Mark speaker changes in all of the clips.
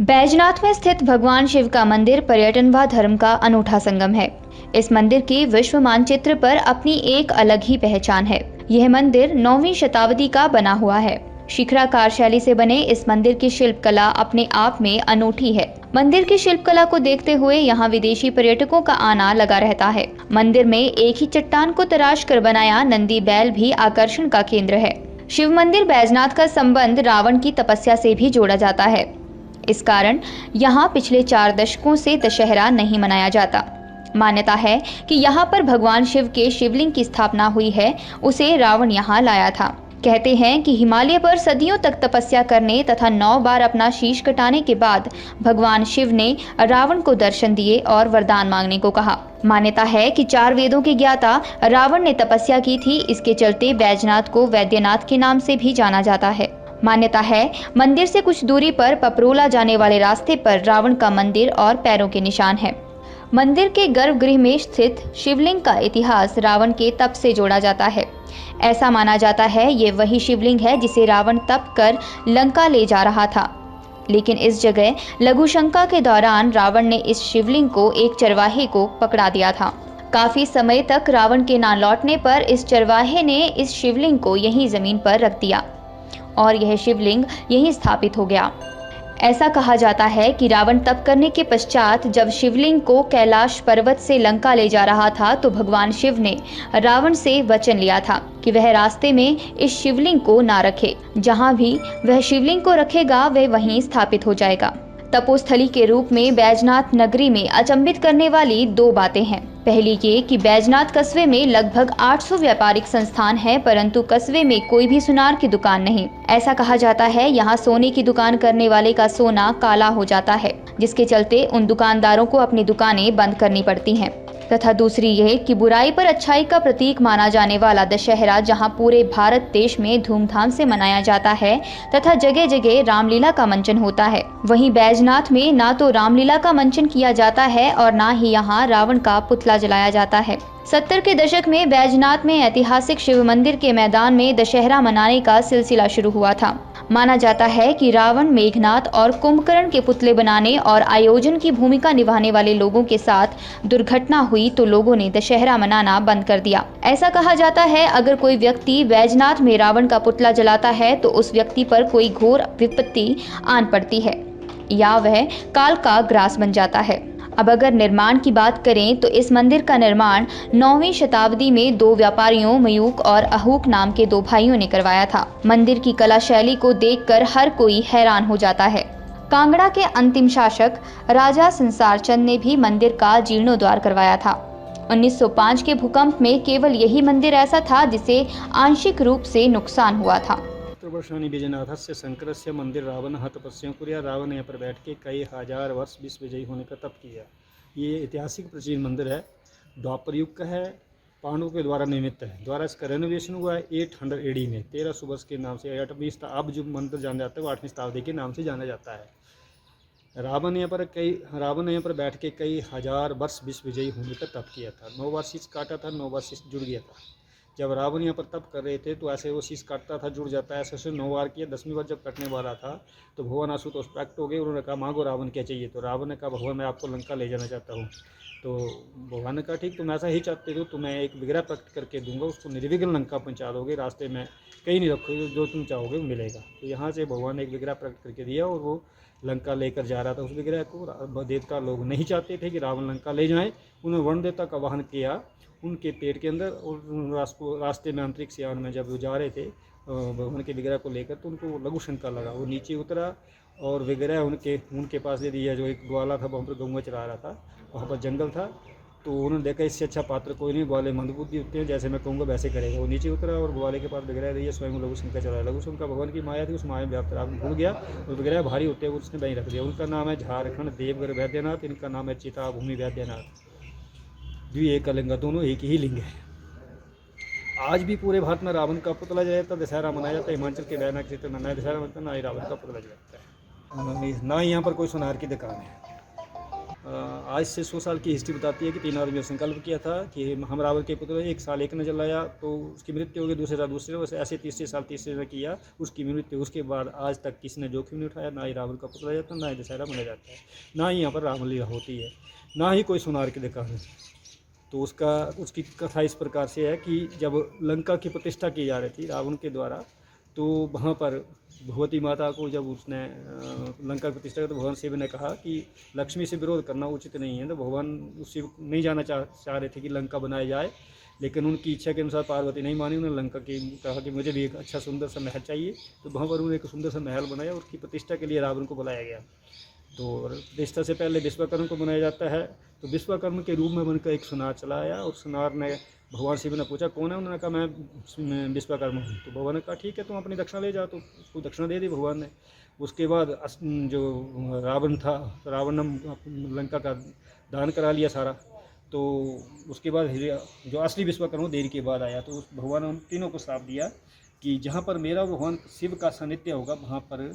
Speaker 1: बैजनाथ में स्थित भगवान शिव का मंदिर पर्यटन व धर्म का अनूठा संगम है। इस मंदिर की विश्व मानचित्र पर अपनी एक अलग ही पहचान है। यह मंदिर 9वीं शताब्दी का बना हुआ है। शिखराकार शैली से बने इस मंदिर की शिल्प कला अपने आप में अनूठी है। मंदिर की शिल्प कला को देखते हुए यहाँ विदेशी पर्यटकों का आना लगा रहता है। मंदिर में एक ही चट्टान को तराश कर बनाया नंदी बैल भी आकर्षण का केंद्र है। शिव मंदिर बैजनाथ का संबंध रावण की तपस्या से भी जोड़ा जाता है। इस कारण यहाँ पिछले 4 दशकों से दशहरा नहीं मनाया जाता। मान्यता है कि यहाँ पर भगवान शिव के शिवलिंग की स्थापना हुई है, उसे रावण यहाँ लाया था। कहते हैं कि हिमालय पर सदियों तक तपस्या करने तथा 9 बार अपना शीश कटाने के बाद भगवान शिव ने रावण को दर्शन दिए और वरदान मांगने को कहा। मान्यता है कि 4 वेदों के ज्ञाता रावण ने तपस्या की थी, इसके चलते बैजनाथ को वैद्यनाथ के नाम से भी जाना जाता है। मान्यता है मंदिर से कुछ दूरी पर पपरोला जाने वाले रास्ते पर रावण का मंदिर और पैरों के निशान है। मंदिर के गर्भगृह में स्थित शिवलिंग का इतिहास रावण के तप से जोड़ा जाता है। ऐसा माना जाता है ये वही शिवलिंग है जिसे रावण तप कर लंका ले जा रहा था। लेकिन इस जगह लघुशंका के दौरान रावण ने इस शिवलिंग को एक चरवाहे को पकड़ा दिया था। काफी समय तक रावण के ना लौटने पर इस चरवाहे ने इस शिवलिंग को यहीं जमीन पर रख दिया और यह शिवलिंग यहीं स्थापित हो गया। ऐसा कहा जाता है कि रावण तप करने के पश्चात जब शिवलिंग को कैलाश पर्वत से लंका ले जा रहा था तो भगवान शिव ने रावण से वचन लिया था कि वह रास्ते में इस शिवलिंग को ना रखे। जहां भी वह शिवलिंग को रखेगा वह वहीं स्थापित हो जाएगा। तपोस्थली के रूप में बैजनाथ नगरी में अचंभित करने वाली 2 बातें हैं। पहली ये कि बैजनाथ कस्बे में लगभग 800 व्यापारिक संस्थान हैं, परंतु कस्बे में कोई भी सुनार की दुकान नहीं। ऐसा कहा जाता है यहाँ सोने की दुकान करने वाले का सोना काला हो जाता है, जिसके चलते उन दुकानदारों को अपनी दुकानें बंद करनी पड़ती हैं। तथा दूसरी यह कि बुराई पर अच्छाई का प्रतीक माना जाने वाला दशहरा जहां पूरे भारत देश में धूमधाम से मनाया जाता है तथा जगह जगह रामलीला का मंचन होता है, वहीं बैजनाथ में ना तो रामलीला का मंचन किया जाता है और ना ही यहां रावण का पुतला जलाया जाता है। 70 के दशक में बैजनाथ में ऐतिहासिक शिव मंदिर के मैदान में दशहरा मनाने का सिलसिला शुरू हुआ था। माना जाता है कि रावण, मेघनाथ और कुंभकर्ण के पुतले बनाने और आयोजन की भूमिका निभाने वाले लोगों के साथ दुर्घटना हुई तो लोगों ने दशहरा मनाना बंद कर दिया। ऐसा कहा जाता है अगर कोई व्यक्ति बैजनाथ में रावण का पुतला जलाता है तो उस व्यक्ति पर कोई घोर विपत्ति आन पड़ती है या वह काल का ग्रास बन जाता है। अब अगर निर्माण की बात करें तो इस मंदिर का निर्माण 9वीं शताब्दी में 2 व्यापारियों मयूक और अहूक नाम के 2 भाइयों ने करवाया था। मंदिर की कला शैली को देखकर हर कोई हैरान हो जाता है। कांगड़ा के अंतिम शासक राजा संसार चंद ने भी मंदिर का जीर्णोद्धार करवाया था। 1905 के भूकंप में केवल यही मंदिर ऐसा था जिसे आंशिक रूप से नुकसान हुआ था।
Speaker 2: वर्षाणि विजयनाथस्य शंकरस्य मंदिर रावणः तपस्या कुर्या। रावण यहाँ पर बैठ के कई हजार वर्ष विश्व विजयी होने का तप किया। ये ऐतिहासिक प्राचीन मंदिर है, द्वापर युग का है, पांडवों के द्वारा निर्मित है। द्वारा इसका रेनोवेशन हुआ है 800 AD में 1300 वर्ष के नाम से। 8वीं अब जो मंदिर जाना जाता है वो 8वीं शताब्दी के नाम से जाना जाता है। रावण यहाँ पर बैठ के कई हजार वर्ष विश्व विजयी होने का तप किया था। 9 बार शीश काटा था, 9 बार शीश जुड़ गया था। जब रावण यहाँ पर तप कर रहे थे तो ऐसे वो शीश काटता था, जुड़ जाता है, ऐसे 9 बार किया। 10वीं बार जब कटने वाला था तो भगवान आशुतोष प्रकट हो गए। उन्होंने कहा मांगो रावण क्या चाहिए। तो रावण ने कहा भगवान मैं आपको लंका ले जाना चाहता हूँ। तो भगवान ने कहा ठीक, तुम ऐसा ही चाहते हो तो मैं एक विग्रह प्रकट करके दूंगा, उसको निर्विघ्न लंका पहुँचा दोगे, रास्ते में कहीं नहीं रखोगे, जो तुम चाहोगे वो मिलेगा। तो यहाँ से भगवान ने एक विग्रह प्रकट करके दिया और वो लंका लेकर जा रहा था। उस विग्रह को देवता लोग नहीं चाहते थे कि रावण लंका ले जाएं। उन्होंने वरुण देवता का वाहन किया उनके पेट के अंदर और रास्ते में अंतरिक्ष यान में जब वो जा रहे थे भगवान के विग्रह को लेकर तो उनको लघु शंका लगा। वो नीचे उतरा और विग्रह उनके पास दे दिया। जो एक ग्वाला था वहाँ पर गौवा चला रहा था, वहाँ पर जंगल था, तो उन्होंने देखा इससे अच्छा पात्र कोई नहीं, ग्वाले मंदबुद्धि होते हैं, जैसे मैं कहूँगा वैसे करेगा। वो नीचे उतरा और ग्वाले के पास विग्रह दिया, स्वयं लघु शंका चला। लघु शंका भगवान की माया थी, उस माया में व्याप्त रावण भूल गया और विग्रह भारी होते हैं उसने वहीं रख दिया। उनका नाम है झारखंड देवगढ़ वैद्यनाथ, इनका नाम है चिता भूमि वैद्यनाथ। एक लिंग, दोनों एक ही लिंग है। आज भी पूरे भारत में रावण का पुतला जलाता, दशहरा मनाया जाता है। हिमाचल के वैना क्षेत्र में ना दशहरा मनता ना ही रावण का पुतला जलाता है, ना ही यहाँ पर कोई सुनार की दुकान है। आज से 100 साल की हिस्ट्री बताती है कि 3 आदमियों ने संकल्प किया था कि हम रावण के पुत्र, एक साल एक ने जलाया तो उसकी मृत्यु हो गई, दूसरे साल दूसरे, वैसे ऐसे तीसरे साल तीसरे ने किया, उसकी मृत्यु। उसके बाद आज तक किसी ने जोखिम नहीं उठाया, ना ही रावण का पुतला जाता है, ना ही दशहरा मनाया जाता है, ना ही यहाँ पर रामलीला होती है, ना ही कोई सोनार की दुकान है। तो उसकी कथा इस प्रकार से है कि जब लंका की प्रतिष्ठा की जा रही थी रावण के द्वारा, तो वहाँ पर भगवती माता को जब उसने लंका की प्रतिष्ठा की, तो भगवान शिव ने कहा कि लक्ष्मी से विरोध करना उचित नहीं है। तो भगवान शिव नहीं जाना चाह रहे थे कि लंका बनाया जाए, लेकिन उनकी इच्छा के अनुसार पार्वती नहीं मानी। उन्होंने लंका की कहा कि मुझे भी एक अच्छा सुंदर सा महल चाहिए, तो वहाँ पर उन्होंने एक सुंदर सा महल बनाया, उसकी प्रतिष्ठा के लिए रावण को बुलाया गया। तो प्रतिष्ठा से पहले विश्वकर्मा को बनाया जाता है, तो विश्वकर्मा के रूप में बनकर एक सुनार चला आया, और सुनार ने भगवान शिव ने पूछा कौन है, उन्होंने कहा मैं विश्वकर्मा हूँ। तो भगवान ने कहा ठीक है, तुम अपनी दक्षिणा ले जाओ। तो उसको दक्षिणा दे दी भगवान ने। उसके बाद जो रावण था, रावण ने लंका का दान करा लिया सारा। तो उसके बाद जो असली विश्वकर्मा देर के बाद आया, तो भगवान ने उन तीनों को श्राप दिया कि जहाँ पर मेरा भगवान शिव का सानिध्य होगा, वहाँ पर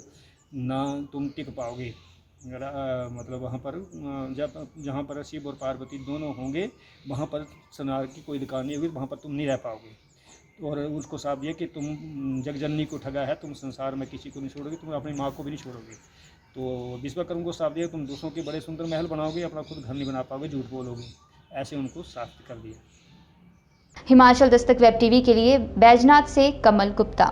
Speaker 2: ना तुम टिक पाओगे। मतलब वहाँ पर जहाँ पर शिव और पार्वती दोनों होंगे, वहाँ पर सोनार की कोई दुकान नहीं होगी, वहाँ पर तुम नहीं रह पाओगे। और उसको साफ दिया कि तुम जगजननी को ठगा है, तुम संसार में किसी को नहीं छोड़ोगे, तुम अपनी माँ को भी नहीं छोड़ोगे। तो विश्वकर्मा को साफ दिया तुम दूसरों के बड़े सुंदर महल बनाओगे, अपना खुद घर नहीं बना पाओगे, झूठ बोलोगे। ऐसे उनको साफ कर दिया।
Speaker 1: हिमाचल दस्तक वेब टीवी के लिए बैजनाथ से कमल गुप्ता।